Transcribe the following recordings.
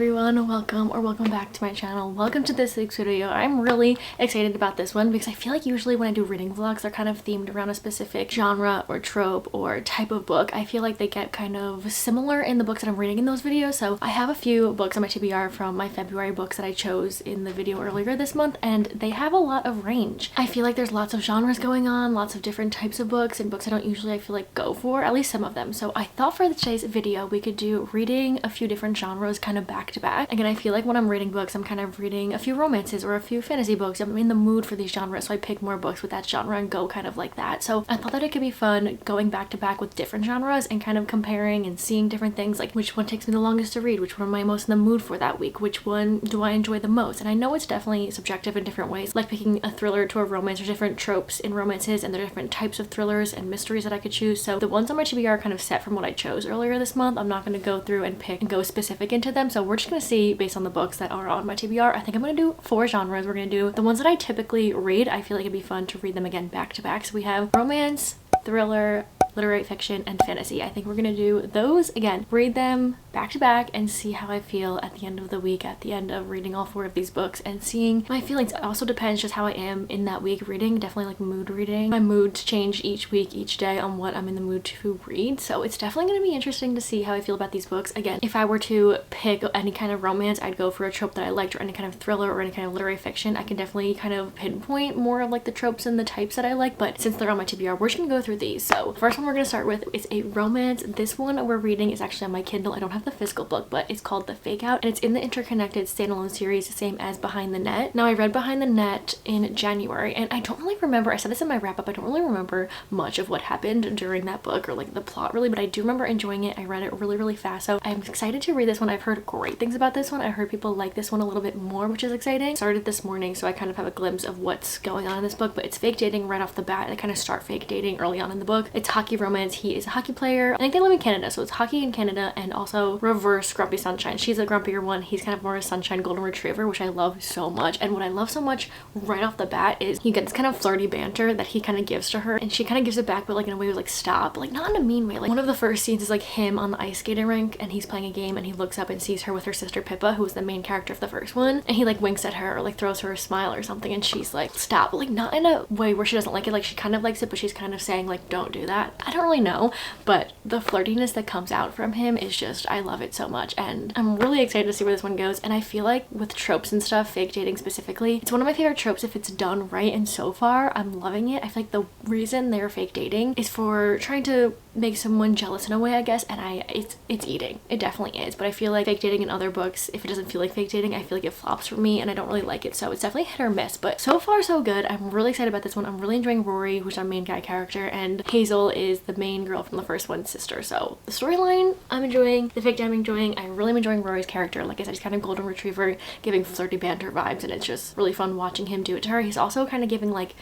everyone, welcome back to my channel. Welcome to this week's video. I'm really excited about this one because I feel like usually when I do reading vlogs, they're kind of themed around a specific genre or trope or type of book. I feel like they get kind of similar in the books that I'm reading in those videos. So I have a few books on my TBR from my February books that I chose in the video earlier this month, and they have a lot of range. I feel like there's lots of genres going on, lots of different types of books, and books I don't usually go for, at least some of them. So I thought for today's video we could do reading a few different genres kind of back to back. Again, I feel like when I'm reading books, I'm kind of reading a few romances or a few fantasy books. I'm in the mood for these genres, so I pick more books with that genre and go kind of like that. So I thought that it could be fun going back to back with different genres and kind of comparing and seeing different things, like which one takes me the longest to read, which one am I most in the mood for that week, which one do I enjoy the most. And I know it's definitely subjective in different ways, like picking a thriller to a romance. There's different tropes in romances and there are different types of thrillers and mysteries that I could choose. So the ones on my TBR are kind of set from what I chose earlier this month. I'm not going to go through and pick and go specific into them. So we're just going to see based on the books that are on my TBR. I think I'm going to do 4 genres. We're going to do the ones that I typically read. I feel like it'd be fun to read them again back to back. So we have romance, thriller, literary fiction, and fantasy. I think we're gonna do those again, read them back to back, and see how I feel at the end of the week, at the end of reading all 4 of these books and seeing my feelings. It also depends just how I am in that week reading. Definitely like mood reading. My moods change each week, each day on what I'm in the mood to read. So it's definitely gonna be interesting to see how I feel about these books. Again, if I were to pick any kind of romance, I'd go for a trope that I liked, or any kind of thriller or any kind of literary fiction. I can definitely kind of pinpoint more of like the tropes and the types that I like, but since they're on my TBR, we're just gonna go through these. So first one we're gonna start with is a romance. This one we're reading is actually on my Kindle. I don't have the physical book, but it's called The Fake Out, and it's in the interconnected standalone series, the same as Behind the Net. Now I read Behind the Net in January, and I don't really remember, I said this in my wrap up, I don't really remember much of what happened during that book or like the plot really, but I do remember enjoying it. I read it really fast, so I'm excited to read this one. I've heard great things about this one. I heard people like this one a little bit more, which is exciting. Started this morning, so I kind of have a glimpse of what's going on in this book, but it's fake dating right off the bat. They kind of start fake dating early on in the book. It's hockey romance. He is a hockey player. I think they live in Canada, so it's hockey in Canada, and also reverse Grumpy Sunshine. She's a grumpier one. He's kind of more a sunshine golden retriever, which I love so much. And what I love so much right off the bat is you get this kind of flirty banter that he kind of gives to her, and she kind of gives it back, but like in a way of like stop, like not in a mean way. Like one of the first scenes is like him on the ice skating rink, and he's playing a game, and he looks up and sees her with her sister Pippa, who was the main character of the first one, and he like winks at her or like throws her a smile or something, and she's like stop, but like not in a way where she doesn't like it. Like she kind of likes it, but she's kind of saying like don't do that. I don't really know, but the flirtiness that comes out from him is just, I love it so much, and I'm really excited to see where this one goes. And I feel like with tropes and stuff, fake dating specifically, it's one of my favorite tropes if it's done right, and so far I'm loving it. I feel like the reason they're fake dating is for trying to make someone jealous in a way, I guess, and it's eating. It definitely is, but I feel like fake dating in other books, if it doesn't feel like fake dating, I feel like it flops for me and I don't really like it. So it's definitely hit or miss, but so far so good. I'm really excited about this one. I'm really enjoying Rory, who's our main guy character, and Hazel is the main girl from the first one's sister. So the storyline I'm enjoying, the fake dating I'm enjoying. I really am enjoying Rory's character. Like I said, he's kind of golden retriever, giving flirty banter vibes, and it's just really fun watching him do it to her. He's also kind of giving like,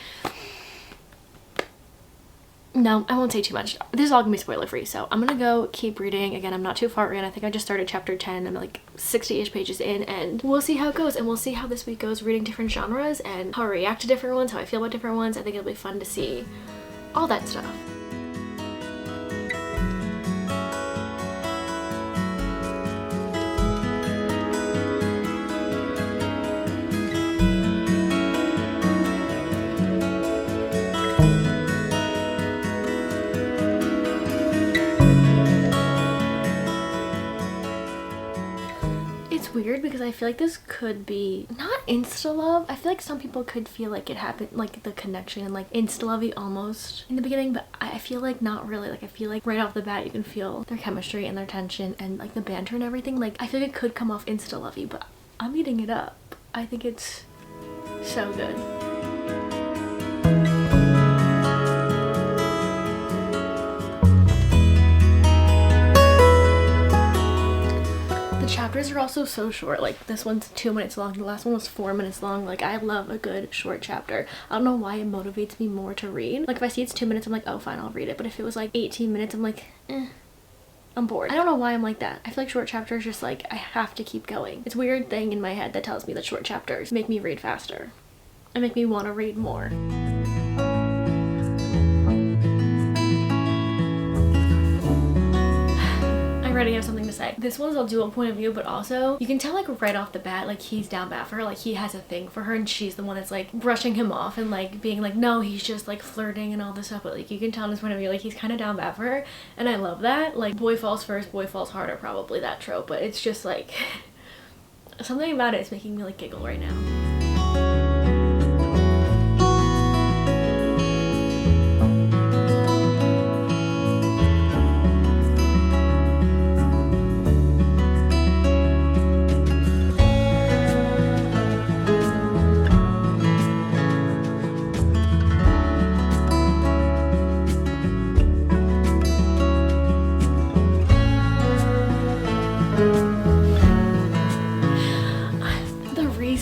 no, I won't say too much. This is all gonna be spoiler free, so I'm gonna go keep reading. Again, I'm not too far in. I think I just started chapter 10. I'm like 60-ish pages in, and we'll see how it goes, and we'll see how this week goes reading different genres and how I react to different ones, how I feel about different ones. I think it'll be fun to see all that stuff. Weird because I feel like this could be not insta love. I feel like some people could feel like it happened, like the connection and like insta lovey almost in the beginning, but I feel like not really. Like I feel like right off the bat you can feel their chemistry and their tension and like the banter and everything. Like I feel like it could come off insta lovey, but I'm eating it up. I think it's so good. Chapters are also so short. Like this one's 2 minutes long, the last one was 4 minutes long. Like I love a good short chapter. I don't know why it motivates me more to read. Like if I see it's 2 minutes, I'm like, oh fine, I'll read it. But if it was like 18 minutes, I'm like, I'm bored. I don't know why I'm like that. I feel like short chapters just like I have to keep going. It's a weird thing in my head that tells me that short chapters make me read faster and make me want to read more. I already have something to to say. This one's a dual point of view, but also you can tell like right off the bat, like he's down bad for her. Like he has a thing for her and she's the one that's like brushing him off and like being like, no, he's just like flirting and all this stuff. But like you can tell in his point of view, like he's kind of down bad for her. And I love that. Like boy falls first, boy falls harder, probably that trope. But it's just like something about it is making me like giggle right now.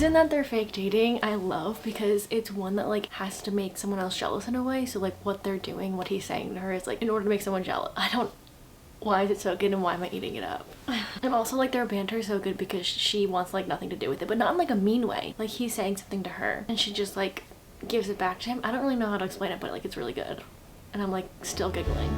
That they're fake dating I love because it's one that like has to make someone else jealous in a way. So like what they're doing, what he's saying to her is like in order to make someone jealous. Why is it so good and why am I eating it up? And also like their banter is so good because she wants like nothing to do with it, but not in like a mean way. Like he's saying something to her and she just like gives it back to him. I don't really know how to explain it, but like it's really good and I'm like still giggling.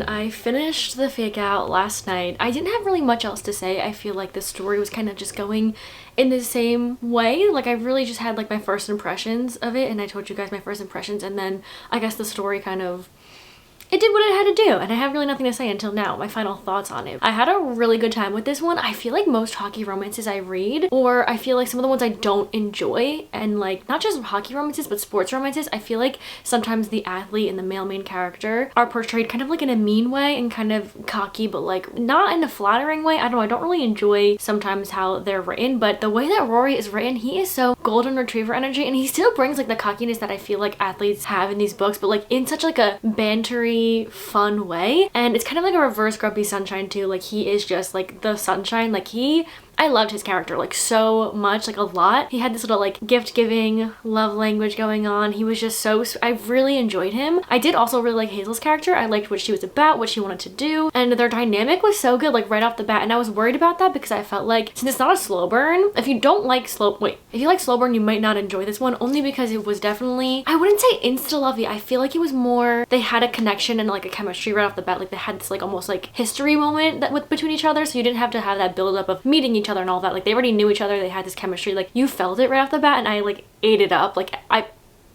I finished the fake out last night. I didn't have really much else to say. I feel like the story was kind of just going in the same way. Like I really just had like my first impressions of it and I told you guys my first impressions and then I guess the story kind of it did what it had to do and I have really nothing to say until now. My final thoughts on it. I had a really good time with this one. I feel like most hockey romances I read, or I feel like some of the ones I don't enjoy, and like not just hockey romances but sports romances, I feel like sometimes the athlete and the male main character are portrayed kind of like in a mean way and kind of cocky, but like not in a flattering way. I don't know, I don't really enjoy sometimes how they're written, but the way that Rory is written, he is so golden retriever energy and he still brings like the cockiness that I feel like athletes have in these books, but like in such like a bantery fun way. And it's kind of like a reverse Grumpy Sunshine too. Like he is just like the sunshine. Like I loved his character like so much, like a lot. He had this little like gift giving love language going on. He was just so, I really enjoyed him. I did also really like Hazel's character. I liked what she was about, what she wanted to do, and their dynamic was so good like right off the bat. And I was worried about that because I felt like since it's not a slow burn, if you like slow burn, you might not enjoy this one, only because it was definitely, I wouldn't say insta-lovey. I feel like it was more, they had a connection and like a chemistry right off the bat. Like they had this like almost like history moment that between each other, so you didn't have to have that build up of meeting each other and all that. Like they already knew each other, they had this chemistry, like you felt it right off the bat and I like ate it up. Like I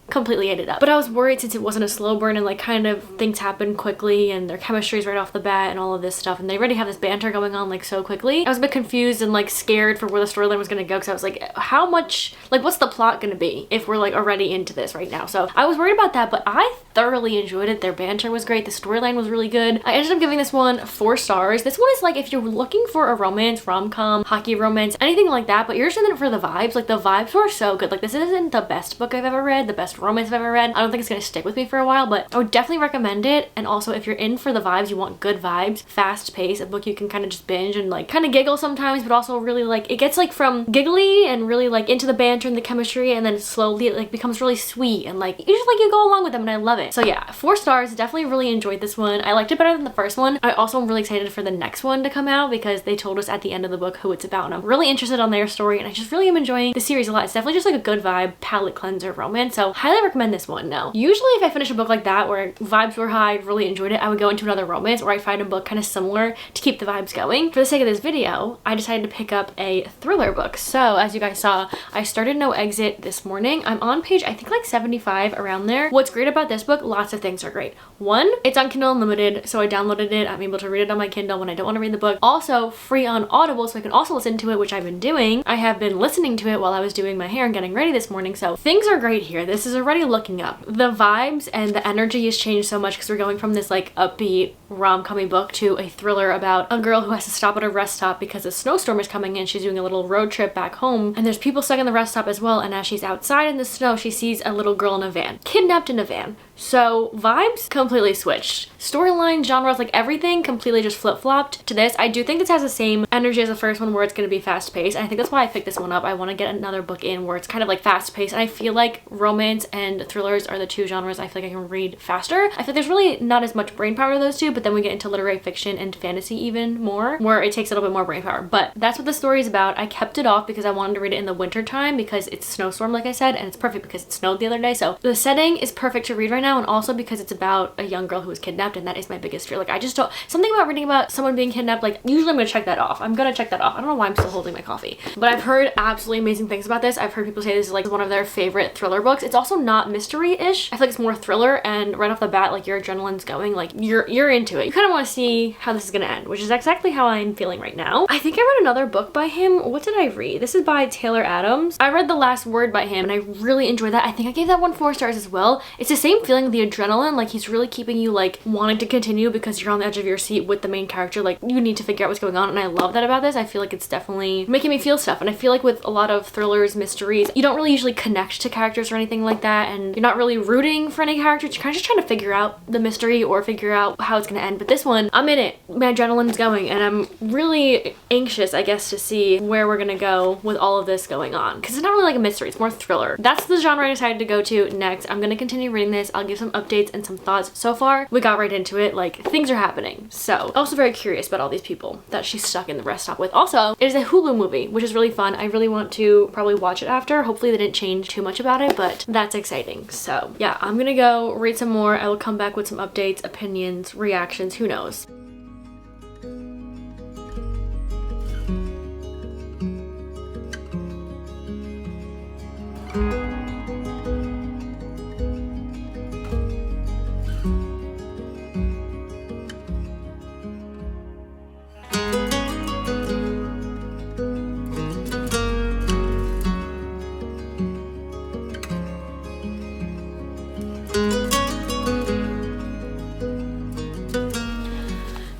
completely ate it up. But I was worried since it wasn't a slow burn and like kind of things happen quickly and their chemistry is right off the bat and all of this stuff and they already have this banter going on like so quickly. I was a bit confused and like scared for where the storyline was gonna go because I was like, how much, like what's the plot gonna be if we're like already into this right now? So I was worried about that, but I thoroughly enjoyed it. Their banter was great. The storyline was really good. I ended up giving this one 4 stars. This one is like if you're looking for a romance, rom-com, hockey romance, anything like that, but you're just in it for the vibes. Like the vibes were so good. Like this isn't the best book I've ever read, the best romance I've ever read. I don't think it's gonna stick with me for a while, but I would definitely recommend it. And also if you're in for the vibes, you want good vibes, fast pace, a book you can kind of just binge and like kind of giggle sometimes, but also really like, it gets like from giggly and really like into the banter and the chemistry, and then slowly it like becomes really sweet and like you just like you go along with them, and I love it. So yeah, 4 stars. Definitely really enjoyed this one. I liked it better than the first one. I also am really excited for the next one to come out because they told us at the end of the book who it's about, and I'm really interested on their story, and I just really am enjoying the series a lot. It's definitely just like a good vibe palette cleanser romance, so highly recommend this one. Now usually if I finish a book like that where vibes were high, really enjoyed it, I would go into another romance, or I find a book kind of similar to keep the vibes going. For the sake of this video, I decided to pick up a thriller book. So as you guys saw, I started No Exit this morning. I'm on page I think like 75, around there. What's great about this book, lots of things are great. One, it's on Kindle Unlimited, so I downloaded it. I'm able to read it on my Kindle when I don't want to read the book. Also free on Audible, so I can also listen to it, which I've been doing. I have been listening to it while I was doing my hair and getting ready this morning, so things are great here. This is already looking up. The vibes and the energy has changed so much because we're going from this like upbeat rom-com book to a thriller about a girl who has to stop at a rest stop because a snowstorm is coming in. She's doing a little road trip back home and there's people stuck in the rest stop as well, and as she's outside in the snow she sees a little girl in a van, kidnapped in a van. So vibes completely switched. Storyline, genres, like everything completely just flip-flopped to this. I do think this has the same energy as the first one where it's going to be fast-paced, and I think that's why I picked this one up. I want to get another book in where it's kind of like fast-paced, and I feel like romance and thrillers are the two genres I feel like I can read faster. I feel like there's really not as much brain power to those two, but then we get into literary fiction and fantasy even more where it takes a little bit more brain power. But that's what the story is about. I kept it off because I wanted to read it in the winter time because it's a snowstorm like I said, and it's perfect because it snowed the other day. So the setting is perfect to read right now, and also because it's about a young girl who was kidnapped, and that is my biggest fear. Like I just don't, something about reading about someone being kidnapped, like usually I'm gonna check that off. I don't know why I'm still holding my coffee, but I've heard absolutely amazing things about this. I've heard people say this is like one of their favorite thriller books. It's also not mystery-ish. I feel like it's more thriller, and right off the bat, like your adrenaline's going, like you're into it. You kind of want to see how this is gonna end, which is exactly how I'm feeling right now. I think I read another book by him. What did I read? This is by Taylor Adams. I read The Last Word by him and I really enjoyed that. I think I gave that one 4 stars as well. It's the same feeling, the adrenaline, like he's really keeping you like wanting to continue because you're on the edge of your seat with the main character. Like you need to figure out what's going on, and I love that about this. I feel like it's definitely making me feel stuff, and I feel like with a lot of thrillers, mysteries, you don't really usually connect to characters or anything like that, and you're not really rooting for any characters. You're kind of just trying to figure out the mystery or figure out how it's gonna end. But this one, I'm in it. My adrenaline's going, and I'm really anxious, I guess, to see where we're gonna go with all of this going on, because it's not really like a mystery, it's more thriller. That's the genre I decided to go to next. I'm gonna continue reading this. I'll give some updates and some thoughts. So far we got right into it, like things are happening. So also very curious about all these people that she's stuck in the rest stop with. Also, it is a Hulu movie, which is really fun. I really want to probably watch it after. Hopefully they didn't change too much about it, but that's exciting. So yeah, I'm gonna go read some more. I will come back with some updates, opinions, reactions, who knows.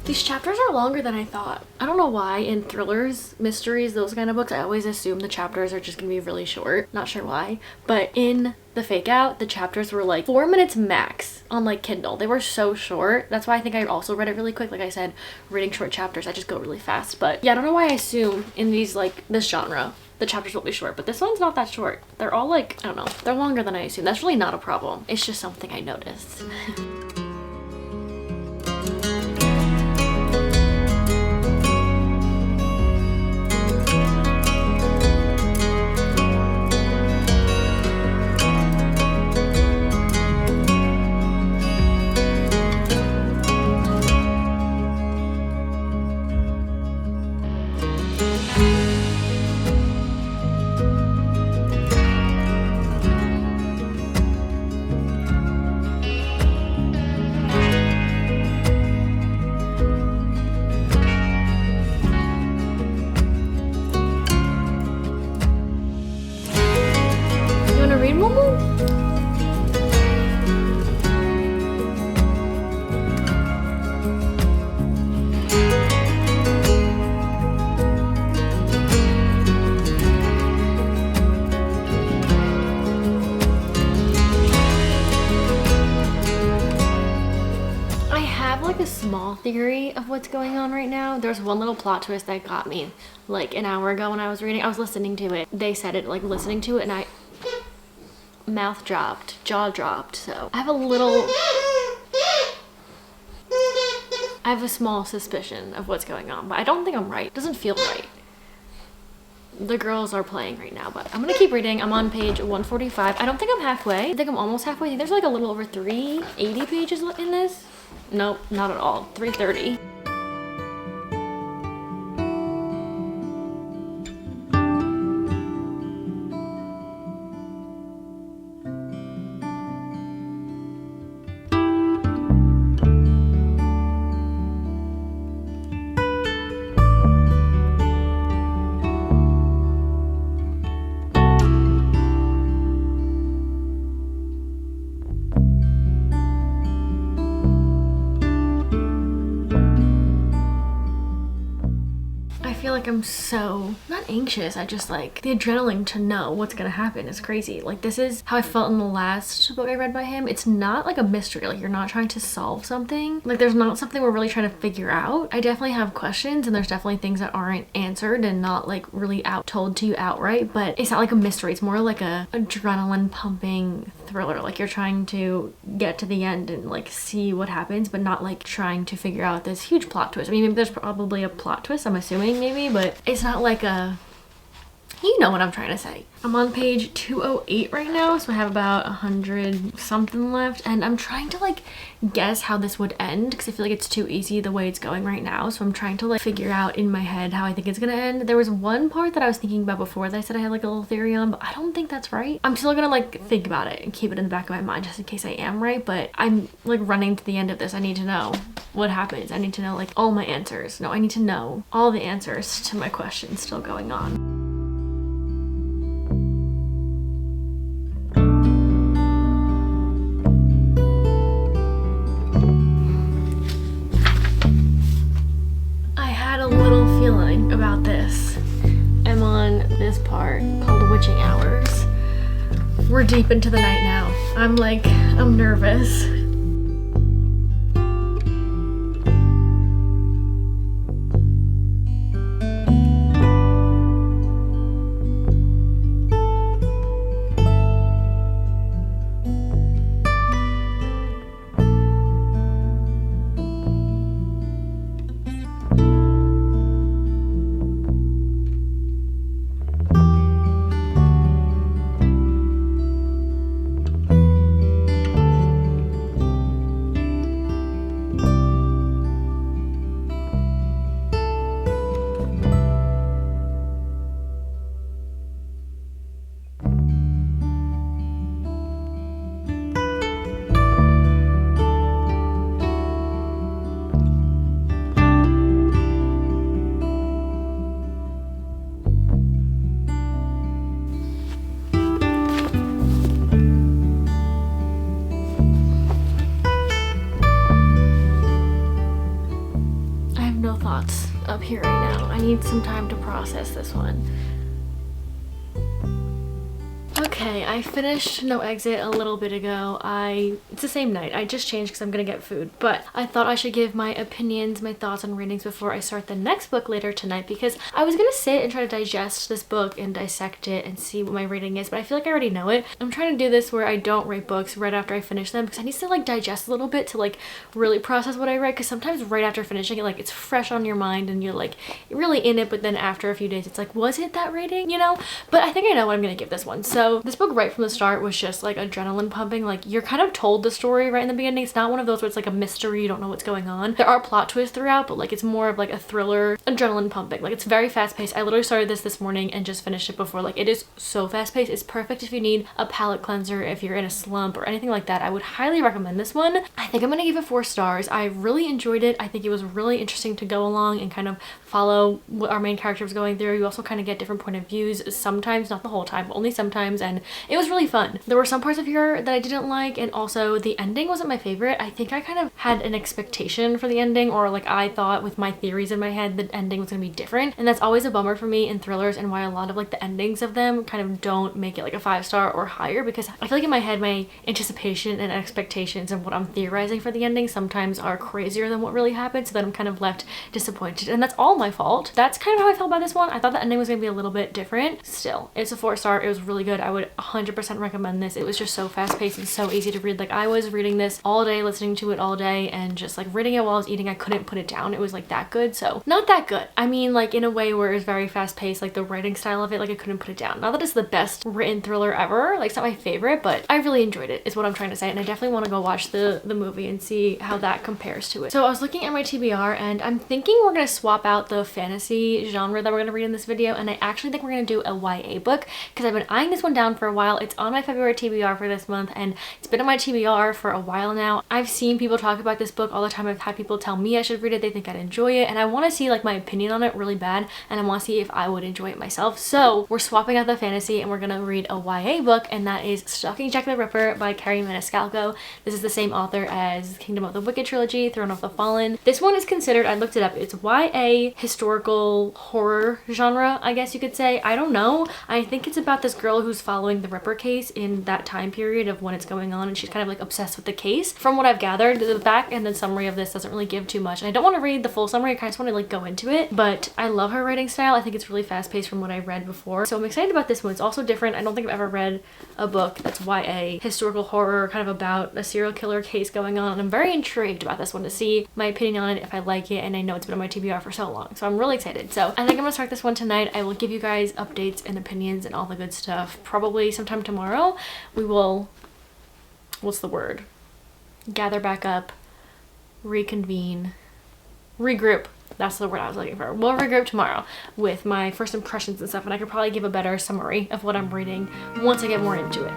These chapters are longer than I thought. I don't know why in thrillers, mysteries, those kind of books, I always assume the chapters are just gonna be really short. Not sure why, but in The Fake Out, the chapters were like 4 minutes max on like Kindle. They were so short. That's why I think I also read it really quick. Like I said, reading short chapters, I just go really fast. But yeah, I don't know why I assume in these like this genre the chapters will be short, but this one's not that short. They're all like, I don't know, they're longer than I assumed. That's really not a problem. It's just something I noticed. Small theory of what's going on right now. There's one little plot twist that got me like an hour ago when I was reading. I was listening to it. They said it like listening to it, and I mouth dropped, jaw dropped. So I have a small suspicion of what's going on, but I don't think I'm right. It doesn't feel right. The girls are playing right now, but I'm gonna keep reading. I'm on page 145. I don't think I'm halfway. I think I'm almost halfway. I think there's like a little over 380 pages in this. Nope, not at all. 330. like I'm so not anxious. I just like the adrenaline to know what's gonna happen is crazy. Like this is how I felt in the last book I read by him. It's not like a mystery. Like you're not trying to solve something. Like there's not something we're really trying to figure out. I definitely have questions and there's definitely things that aren't answered and not like really told to you outright, but it's not like a mystery. It's more like a adrenaline pumping thriller. Like you're trying to get to the end and like see what happens, but not like trying to figure out this huge plot twist. I mean, maybe there's probably a plot twist, I'm assuming maybe, but it's not like a, you know what I'm trying to say. I'm on page 208 right now, so I have about 100 something left, and I'm trying to like guess how this would end because I feel like it's too easy the way it's going right now. So I'm trying to like figure out in my head how I think it's gonna end. There was one part that I was thinking about before that I said I had like a little theory on, but I don't think that's right. I'm still gonna like think about it and keep it in the back of my mind just in case I am right, but I'm like running to the end of this. I need to know what happens. I need to know like all my answers. No, I need to know all the answers to my questions still going on. About this. I'm on this part called Witching Hours. We're deep into the night now. I'm nervous. Up here right now. I need some time to process this one. Okay, I finished No Exit a little bit ago. It's the same night. I just changed because I'm gonna get food, but I thought I should give my opinions, my thoughts on ratings before I start the next book later tonight because I was gonna sit and try to digest this book and dissect it and see what my rating is, but I feel like I already know it. I'm trying to do this where I don't rate books right after I finish them because I need to like digest a little bit to like really process what I read, because sometimes right after finishing it, like it's fresh on your mind and you're like really in it, but then after a few days it's like, was it that rating, you know? But I think I know what I'm gonna give this one. So this book right from the start was just like adrenaline pumping. Like you're kind of told the story right in the beginning. It's not one of those where it's like a mystery, you don't know what's going on. There are plot twists throughout, but like it's more of like a thriller, adrenaline pumping. Like it's very fast paced. I literally started this morning and just finished it before. Like it is so fast paced. It's perfect if you need a palate cleanser, if you're in a slump or anything like that. I would highly recommend this one. I think I'm gonna give it 4 stars. I really enjoyed it. I think it was really interesting to go along and kind of follow what our main character was going through. You also kind of get different point of views sometimes, not the whole time, but only sometimes, and it was really fun. There were some parts of here that I didn't like, and also the ending wasn't my favorite. I think I kind of had an expectation for the ending, or like I thought with my theories in my head the ending was gonna be different, and that's always a bummer for me in thrillers and why a lot of like the endings of them kind of don't make it like a 5-star or higher, because I feel like in my head my anticipation and expectations and what I'm theorizing for the ending sometimes are crazier than what really happened, so then I'm kind of left disappointed, and that's all my fault. That's kind of how I felt about this one. I thought the ending was gonna be a little bit different. Still, it's a 4-star. It was really good. I would 100% recommend this. It was just so fast paced and so easy to read. Like I was reading this all day, listening to it all day, and just like reading it while I was eating. I couldn't put it down. It was like that good. So not that good. I mean like in a way where it was very fast paced, like the writing style of it, like I couldn't put it down. Not that it's the best written thriller ever. Like it's not my favorite, but I really enjoyed it is what I'm trying to say. And I definitely want to go watch the movie and see how that compares to it. So I was looking at my TBR and I'm thinking we're going to swap out the fantasy genre that we're going to read in this video. And I actually think we're going to do a YA book because I've been eyeing this one down for a while. It's on my February TBR for this month and it's been on my TBR for a while now. I've seen people talk about this book all the time. I've had people tell me I should read it. They think I'd enjoy it. And I want to see like my opinion on it really bad, and I want to see if I would enjoy it myself. So we're swapping out the fantasy and we're gonna read a YA book, and that is Stalking Jack the Ripper by Carrie Maniscalco. This is the same author as Kingdom of the Wicked trilogy, Throne of the Fallen. This one is considered, I looked it up, it's YA historical horror genre, I guess you could say. I don't know. I think it's about this girl who's following the Ripper case in that time period of when it's going on, and she's kind of like obsessed with the case. From what I've gathered, the back and the summary of this doesn't really give too much, and I don't want to read the full summary. I kind of want to like go into it, but I love her writing style. I think it's really fast-paced from what I read before, so I'm excited about this one. It's also different. I don't think I've ever read a book that's YA historical horror, kind of about a serial killer case going on, and I'm very intrigued about this one to see my opinion on it, if I like it, and I know it's been on my TBR for so long, so I'm really excited. So I think I'm gonna start this one tonight. I will give you guys updates and opinions and all the good stuff probably sometime tomorrow. We will, what's the word, gather back up, reconvene, regroup. That's the word I was looking for. We'll regroup tomorrow with my first impressions and stuff, and I could probably give a better summary of what I'm reading once I get more into it.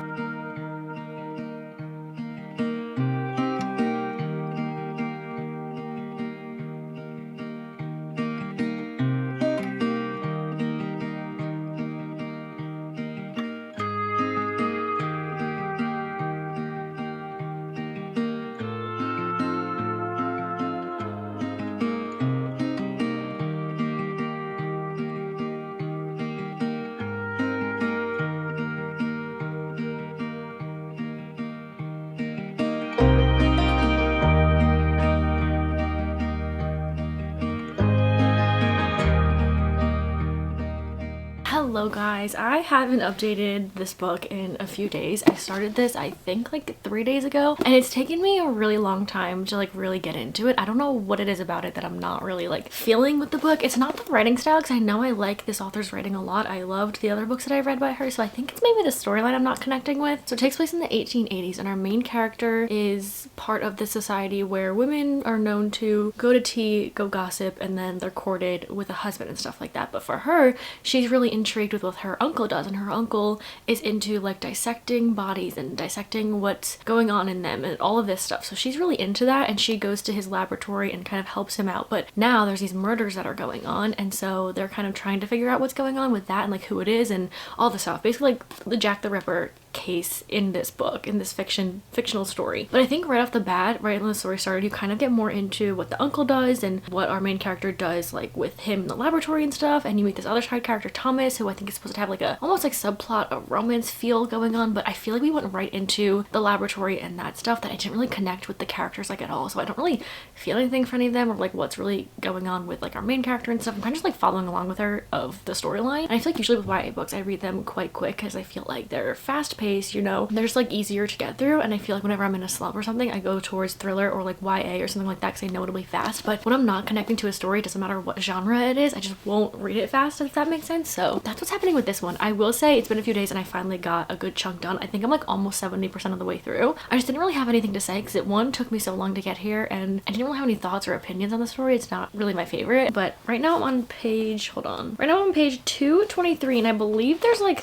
Hello guys, I haven't updated this book in a few days. I started this I think like 3 days ago, and it's taken me a really long time to like really get into it. I don't know what it is about it that I'm not really like feeling with the book. It's not the writing style, because I know I like this author's writing a lot. I loved the other books that I read by her, so I think it's maybe the storyline I'm not connecting with. So it takes place in the 1880s, and our main character is part of this society where women are known to go to tea, go gossip, and then they're courted with a husband and stuff like that. But for her, she's really intrigued with what her uncle does, and her uncle is into like dissecting bodies and dissecting what's going on in them and all of this stuff. So she's really into that, and she goes to his laboratory and kind of helps him out. But now there's these murders that are going on, and so they're kind of trying to figure out what's going on with that and like who it is and all the stuff. Basically like the Jack the Ripper case in this book, in this fictional story. But I think right off the bat, right when the story started, you kind of get more into what the uncle does and what our main character does like with him in the laboratory and stuff. And you meet this other side character, Thomas, who I think is supposed to have like a almost like subplot, a romance feel going on, but I feel like we went right into the laboratory and that stuff that I didn't really connect with the characters like at all. So I don't really feel anything for any of them, or like what's really going on with like our main character and stuff. I'm kind of just like following along with her of the storyline. And I feel like usually with YA books I read them quite quick because I feel like they're fast paced, you know, they're just like easier to get through, and I feel like whenever I'm in a slump or something I go towards thriller or like YA or something like that because I know it'll be fast. But when I'm not connecting to a story, it doesn't matter what genre it is, I just won't read it fast, if that makes sense. So that's what's happening with this one. I will say it's been a few days and I finally got a good chunk done. I think I'm like almost 70% of the way through. I just didn't really have anything to say because it one took me so long to get here, and I didn't really have any thoughts or opinions on the story. It's not really my favorite. But right now I'm on page, hold on, right now I'm on page 223, and I believe there's like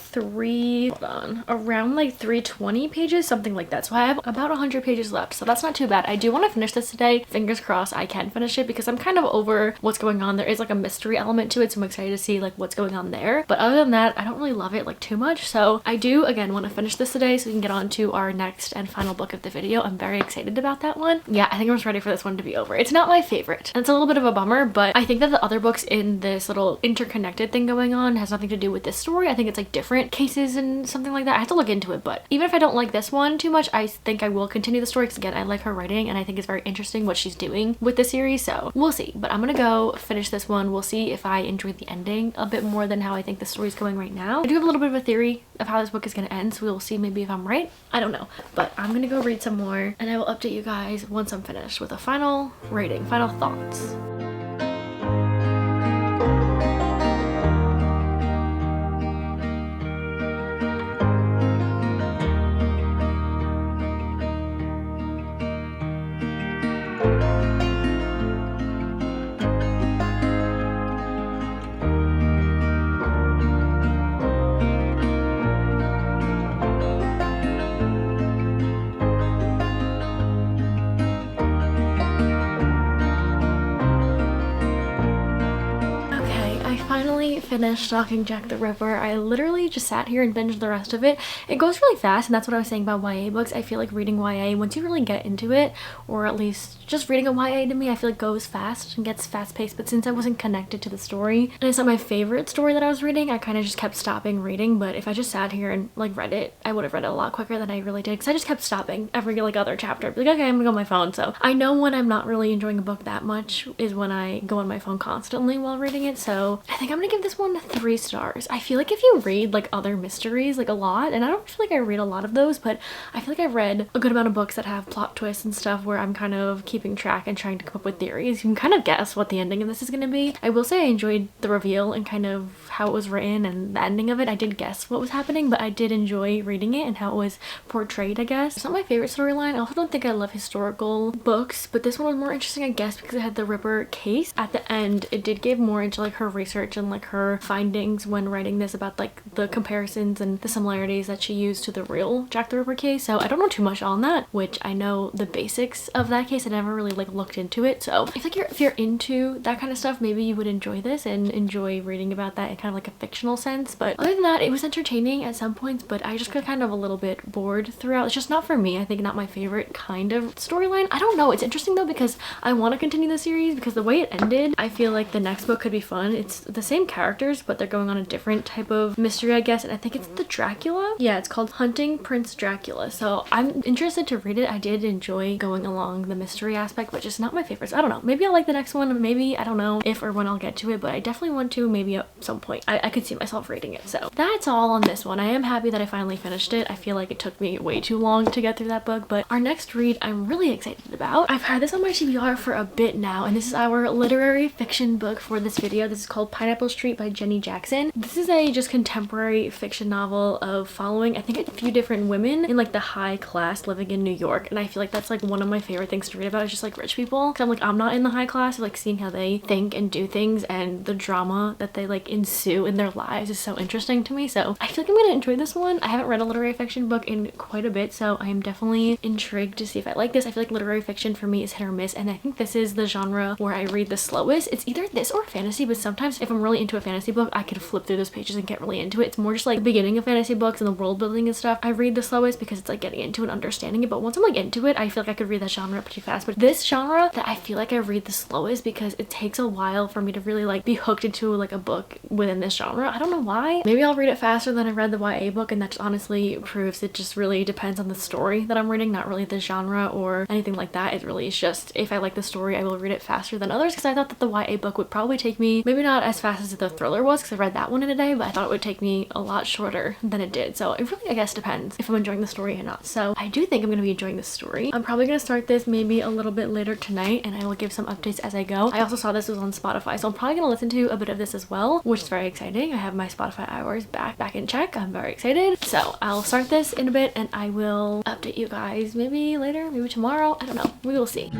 around like 320 pages, something like that. So I have about 100 pages left, so that's not too bad. I do want to finish this today. Fingers crossed I can finish it because I'm kind of over what's going on. There is like a mystery element to it, so I'm excited to see like what's going on there. But other than that, I don't really love it like too much. So I do again want to finish this today so we can get on to our next and final book of the video. I'm very excited about that one. Yeah, I think I'm just ready for this one to be over. It's not my favorite, and it's a little bit of a bummer, but I think that the other books in this little interconnected thing going on has nothing to do with this story. I think it's like different cases and something like that. I have to look into it, but even if I don't like this one too much, I think I will continue the story because again, I like her writing and I think it's very interesting what she's doing with the series. So we'll see, but I'm gonna go finish this one. We'll see if I enjoyed the ending a bit more than how I think the story's going right now. I do have a little bit of a theory of how this book is gonna end, so we'll see maybe if I'm right. I don't know, but I'm gonna go read some more and I will update you guys once I'm finished with a final rating, final thoughts. finished Stalking Jack the Ripper. I literally just sat here and binged the rest of it. It goes really fast, and that's what I was saying about YA books. I feel like reading YA, once you really get into it, or at least just reading a YA to me, I feel like goes fast and gets fast paced. But since I wasn't connected to the story, and it's not my favorite story that I was reading, I kind of just kept stopping reading. But if I just sat here and like read it, I would have read it a lot quicker than I really did, because I just kept stopping every like other chapter. I'd be like, okay, I'm gonna go on my phone. So I know when I'm not really enjoying a book that much is when I go on my phone constantly while reading it. So I think I'm gonna give this one 3 stars. I feel like if you read like other mysteries like a lot, and I don't feel like I read a lot of those, but I feel like I've read a good amount of books that have plot twists and stuff where I'm kind of keeping track and trying to come up with theories. You can kind of guess what the ending of this is gonna be. I will say I enjoyed the reveal and kind of how it was written and the ending of it. I did guess what was happening, but I did enjoy reading it and how it was portrayed, I guess. It's not my favorite storyline. I also don't think I love historical books, but this one was more interesting, I guess, because it had the Ripper case. At the end, it did give more into like her research and like her findings when writing this about like the comparisons and the similarities that she used to the real Jack the Ripper case. So I don't know too much on that, which I know the basics of that case. I never really like looked into it. So I feel like if you're into that kind of stuff, maybe you would enjoy this and enjoy reading about that in kind of like a fictional sense. But other than that, it was entertaining at some points, but I just got kind of a little bit bored throughout. It's just not for me. I think not my favorite kind of storyline. I don't know. It's interesting though, because I want to continue the series, because the way it ended, I feel like the next book could be fun. It's the same characters, but they're going on a different type of mystery, I guess. And I think it's the Dracula. Yeah, it's called Hunting Prince Dracula. So I'm interested to read it. I did enjoy going along the mystery aspect, but just not my favorite. So I don't know. Maybe I'll like the next one. Maybe, I don't know if or when I'll get to it, but I definitely want to maybe at some point. I could see myself reading it. So that's all on this one. I am happy that I finally finished it. I feel like it took me way too long to get through that book, but our next read I'm really excited about. I've had this on my TBR for a bit now, and this is our literary fiction book for this video. This is called Pineapple Street by Jenny Jackson. This is a just contemporary fiction novel of following, I think, a few different women in like the high class living in New York, and I feel like that's like one of my favorite things to read about, is just like rich people, because I'm not in the high class, like seeing how they think and do things and the drama that they like ensue in their lives is so interesting to me. So I feel like I'm gonna enjoy this one. I haven't read a literary fiction book in quite a bit, so I am definitely intrigued to see if I like this. I feel like literary fiction for me is hit or miss, and I think this is the genre where I read the slowest. It's either this or fantasy, but sometimes if I'm really into a fantasy book, I could flip through those pages and get really into it. It's more just like the beginning of fantasy books and the world building and stuff. I read the slowest because it's like getting into and understanding it, but once I'm like into it, I feel like I could read that genre pretty fast. But this genre that I feel like I read the slowest because it takes a while for me to really like be hooked into like a book within this genre. I don't know why. Maybe I'll read it faster than I read the YA book, and that just honestly proves it just really depends on the story that I'm reading, not really the genre or anything like that. It really is just, if I like the story, I will read it faster than others, because I thought that the YA book would probably take me, maybe not as fast as the thriller was, because I read that one in a day, but I thought it would take me a lot shorter than it did. So it really, I guess, depends if I'm enjoying the story or not. So I do think I'm going to be enjoying the story. I'm probably going to start this maybe a little bit later tonight, and I will give some updates as I go. I also saw this was on Spotify, so I'm probably going to listen to a bit of this as well, which is very exciting. I have my Spotify hours back in check. I'm very excited. So I'll start this in a bit, and I will update you guys maybe later, maybe tomorrow. I don't know. We will see.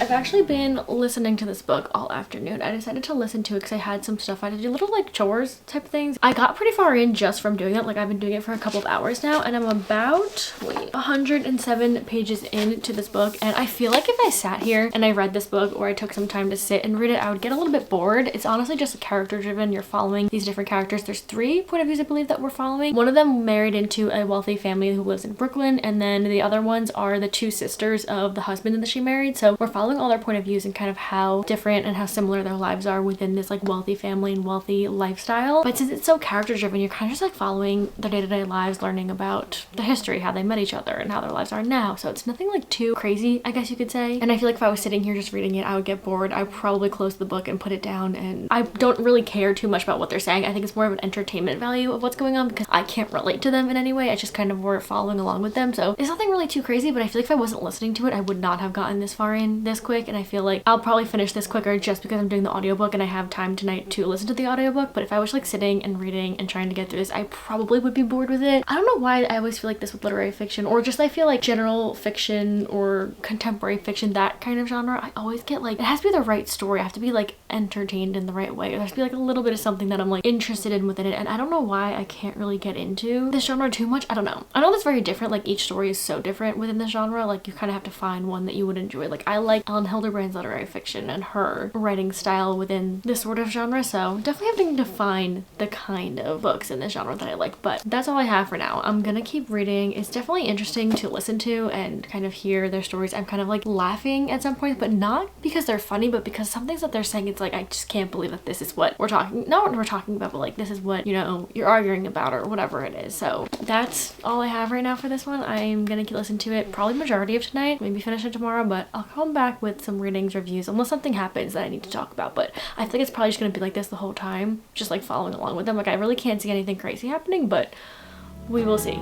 I've actually been listening to this book all afternoon. I decided to listen to it because I had some stuff I had to do, little like chores type things. I got pretty far in just from doing it. Like, I've been doing it for a couple of hours now, and I'm about 107 pages into this book, and I feel like if I sat here and I read this book, or I took some time to sit and read it, I would get a little bit bored. It's honestly just character driven. You're following these different characters. There's 3 point of views, I believe, that we're following. One of them married into a wealthy family who lives in Brooklyn, and then the other ones are the 2 sisters of the husband that she married. So we're following all their point of views and kind of how different and how similar their lives are within this like wealthy family and wealthy lifestyle. But since it's so character driven, you're kind of just like following their day-to-day lives, learning about the history, how they met each other, and how their lives are now. So it's nothing like too crazy, I guess you could say. And I feel like if I was sitting here just reading it, I would get bored. I would probably close the book and put it down, and I don't really care too much about what they're saying. I think it's more of an entertainment value of what's going on, because I can't relate to them in any way. I just kind of were following along with them. So it's nothing really too crazy, but I feel like if I wasn't listening to it, I would not have gotten this far in this quick. quick, and I feel like I'll probably finish this quicker just because I'm doing the audiobook and I have time tonight to listen to the audiobook. But if I was like sitting and reading and trying to get through this, I probably would be bored with it. I don't know why I always feel like this with literary fiction, or just I feel like general fiction or contemporary fiction, that kind of genre. I always get like, it has to be the right story. I have to be like entertained in the right way. There has to be like a little bit of something that I'm like interested in within it, and I don't know why I can't really get into this genre too much. I don't know. I know that's very different. Like each story is so different within this genre. Like you kind of have to find one that you would enjoy. Like I like Ellen Hilderbrand's literary fiction and her writing style within this sort of genre, so definitely having to find the kind of books in this genre that I like. But that's all I have for now. I'm gonna keep reading. It's definitely interesting to listen to and kind of hear their stories. I'm kind of like laughing at some points, but not because they're funny, but because some things that they're saying, it's like I just can't believe that this is what we're talking, not what we're talking about, but like this is what, you know, you're arguing about or whatever it is. So that's all I have right now for this one. I'm gonna listen to it probably majority of tonight, maybe finish it tomorrow, but I'll come back with some readings, reviews, unless something happens that I need to talk about. But I think it's probably just gonna be like this the whole time, just like following along with them. Like I really can't see anything crazy happening, but we will see.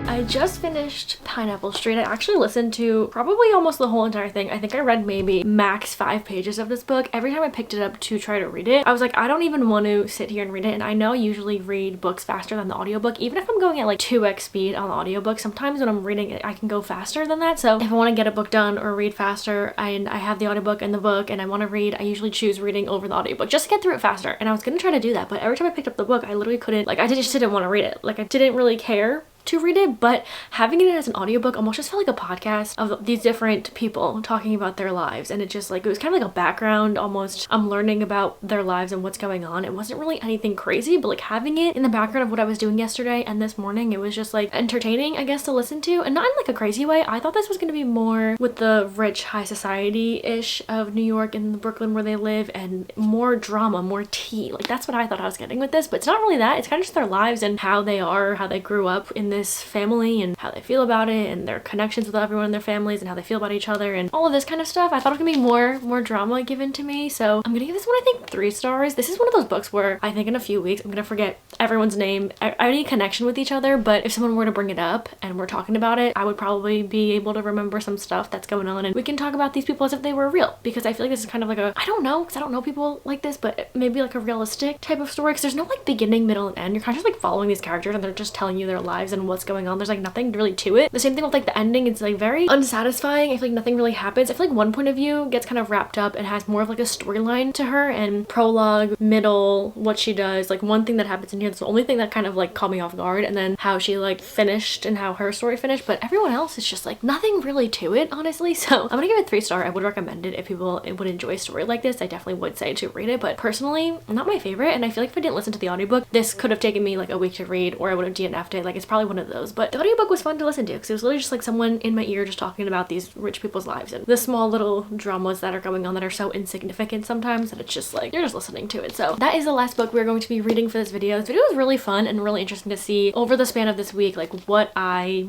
I just finished Pineapple Street. I actually listened to probably almost the whole entire thing. I think I read maybe max 5 pages of this book. Every time I picked it up to try to read it, I was like, I don't even want to sit here and read it. And I know I usually read books faster than the audiobook, even if I'm going at like 2x speed on the audiobook. Sometimes when I'm reading it, I can go faster than that. So if I want to get a book done or read faster and I have the audiobook and the book and I want to read, I usually choose reading over the audiobook just to get through it faster. And I was gonna try to do that, but every time I picked up the book, I literally couldn't, like I just didn't want to read it. Like I didn't really care to read it, but having it as an audiobook almost just felt like a podcast of these different people talking about their lives, and it just like, it was kind of like a background almost. I'm learning about their lives and what's going on. It wasn't really anything crazy, but like having it in the background of what I was doing yesterday and this morning, it was just like entertaining, I guess, to listen to, and not in like a crazy way. I thought this was going to be more with the rich high society-ish of New York and Brooklyn where they live, and more drama, more tea. Like that's what I thought I was getting with this, but it's not really that. It's kind of just their lives and how they are, how they grew up in this family and how they feel about it, and their connections with everyone in their families and how they feel about each other and all of this kind of stuff. I thought it was gonna be more drama given to me, so I'm gonna give this one, I think, 3 stars. This is one of those books where I think in a few weeks I'm gonna forget everyone's name, any connection with each other, but if someone were to bring it up and we're talking about it, I would probably be able to remember some stuff that's going on, and we can talk about these people as if they were real, because I feel like this is kind of like a, I don't know, because I don't know people like this, but maybe like a realistic type of story, because there's no like beginning, middle, and end. You're kind of just like following these characters and they're just telling you their lives and what's going on. There's like nothing really to it. The same thing with like the ending. It's like very unsatisfying. I feel like nothing really happens. I feel like one point of view gets kind of wrapped up and has more of like a storyline to her, and prologue, middle, what she does, like one thing that happens in here, that's the only thing that kind of like caught me off guard, and then how she like finished and how her story finished, but everyone else is just like nothing really to it, honestly. So I'm gonna give it 3 stars. I would recommend it if people would enjoy a story like this. I definitely would say to read it, but personally not my favorite, and I feel like if I didn't listen to the audiobook, this could have taken me like a week to read, or I would have DNF'd it. Like it's probably one of those, but the audiobook was fun to listen to because it was literally just like someone in my ear just talking about these rich people's lives and the small little dramas that are going on that are so insignificant sometimes that it's just like you're just listening to it. So that is the last book we're going to be reading for this video. This video was really fun and really interesting to see over the span of this week, like what I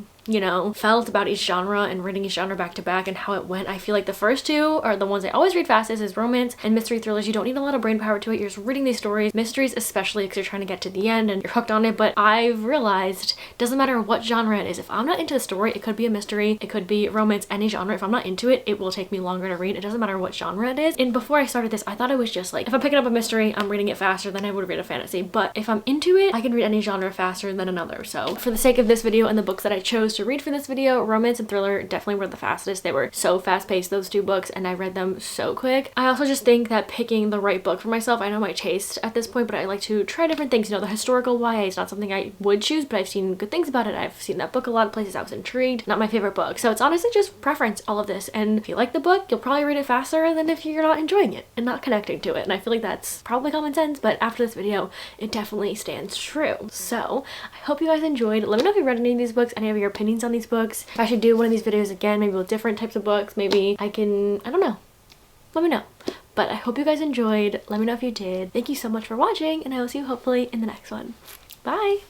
felt about each genre and reading each genre back to back and how it went. I feel like the first 2 are the ones I always read fastest, is romance and mystery thrillers. You don't need a lot of brain power to it. You're just reading these stories, mysteries especially, because you're trying to get to the end and you're hooked on it. But I've realized doesn't matter what genre it is. If I'm not into the story, it could be a mystery, it could be romance, any genre. If I'm not into it, it will take me longer to read. It doesn't matter what genre it is. And before I started this, I thought it was just like, if I'm picking up a mystery, I'm reading it faster than I would read a fantasy. But if I'm into it, I can read any genre faster than another. So for the sake of this video and the books that I chose to read for this video, romance and thriller definitely were the fastest. They were so fast-paced, those 2 books, and I read them so quick. I also just think that picking the right book for myself, I know my taste at this point, but I like to try different things. The historical YA is not something I would choose, but I've seen good things about it. I've seen that book a lot of places. I was intrigued. Not my favorite book. So it's honestly just preference, all of this. And if you like the book, you'll probably read it faster than if you're not enjoying it and not connecting to it. And I feel like that's probably common sense, but after this video, it definitely stands true. So I hope you guys enjoyed. Let me know if you read any of these books, any of your opinions on these books. If I should do one of these videos again, maybe with different types of books, maybe I can, I don't know. Let me know. But I hope you guys enjoyed. Let me know if you did. Thank you so much for watching, and I will see you hopefully in the next one. Bye!